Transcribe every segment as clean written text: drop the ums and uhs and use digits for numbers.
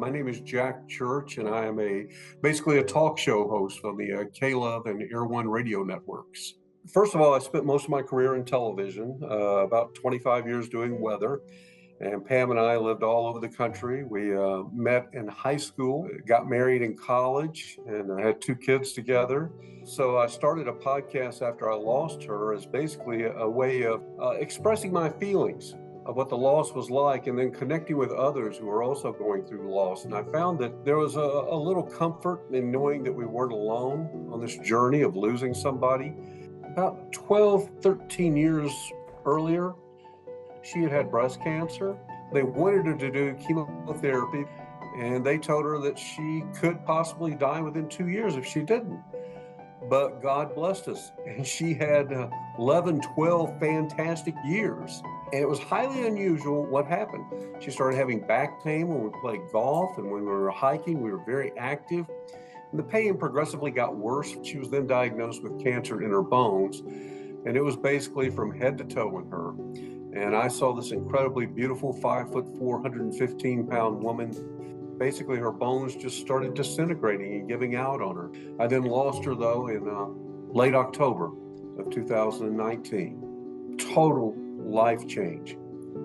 My name is Jack Church, and I am basically a talk show host on the K-Love and Air One radio networks. First of all, I spent most of my career in television, about 25 years doing weather. And Pam and I lived all over the country. We met in high school, got married in college, and I had two kids together. So I started a podcast after I lost her as basically a way of expressing my feelings of what the loss was like, and then connecting with others who are also going through loss. And I found that there was a little comfort in knowing that we weren't alone on this journey of losing somebody. About 12, 13 years earlier, she had had breast cancer. They wanted her to do chemotherapy, and they told her that she could possibly die within 2 years if she didn't. But God blessed us, and she had 11, 12 fantastic years. And it was highly unusual what happened. She started having back pain when we played golf, and when we were hiking, we were very active. And the pain progressively got worse. She was then diagnosed with cancer in her bones, and it was basically from head to toe with her. And I saw this incredibly beautiful 5'4", 115-pound woman. Basically, her bones just started disintegrating and giving out on her. I then lost her, though, in late October of 2019. Total life change.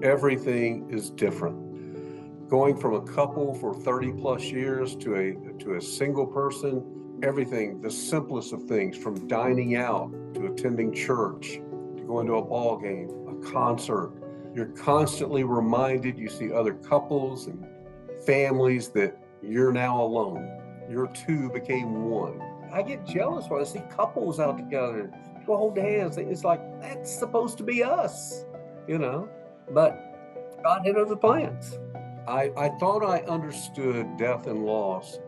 Everything is different. Going from a couple for 30 plus years to a single person, everything, the simplest of things, from dining out to attending church, to going to a ball game, a concert. You're constantly reminded, you see other couples and families, that you're now alone. Your two became one. I get jealous when I see couples out together, people hold hands. It's like, that's supposed to be us, but God had other plans. I thought I understood death and loss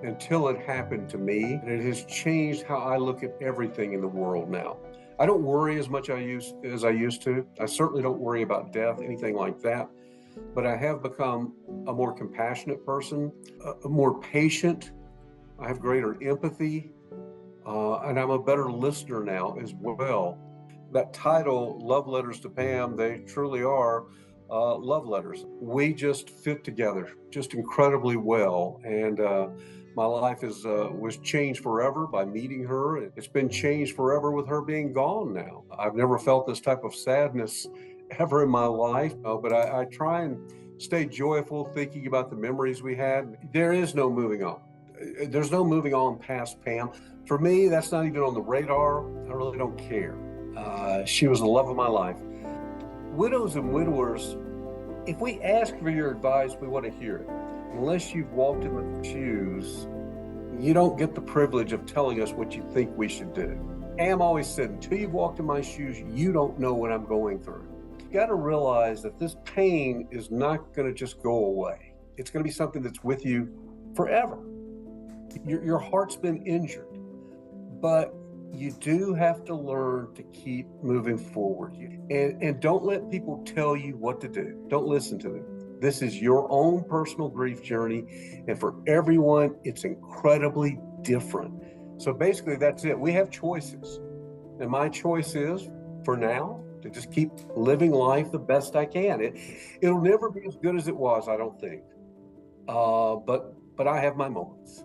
until it happened to me, and it has changed how I look at everything in the world now. I don't worry as much as I used to. I certainly don't worry about death, anything like that. But I have become a more compassionate person, a more patient. I have greater empathy, and I'm a better listener now as well. That title, Love Letters to Pam, they truly are love letters. We just fit together just incredibly well. And my life was changed forever by meeting her. It's been changed forever with her being gone now. I've never felt this type of sadness ever in my life, but I try and stay joyful, thinking about the memories we had. There is no moving on. There's no moving on past Pam. For me, that's not even on the radar. I really don't care. She was the love of my life. Widows and widowers, if we ask for your advice, we want to hear it. Unless you've walked in the shoes, you don't get the privilege of telling us what you think we should do. Pam always said, until you've walked in my shoes, you don't know what I'm going through. You got to realize that this pain is not going to just go away. It's going to be something that's with you forever. Your heart's been injured, but you do have to learn to keep moving forward. And don't let people tell you what to do. Don't listen to them. This is your own personal grief journey, and for everyone, it's incredibly different. So basically, that's it. We have choices, and my choice is, for now, to just keep living life the best I can. It'll never be as good as it was, I don't think. But I have my moments.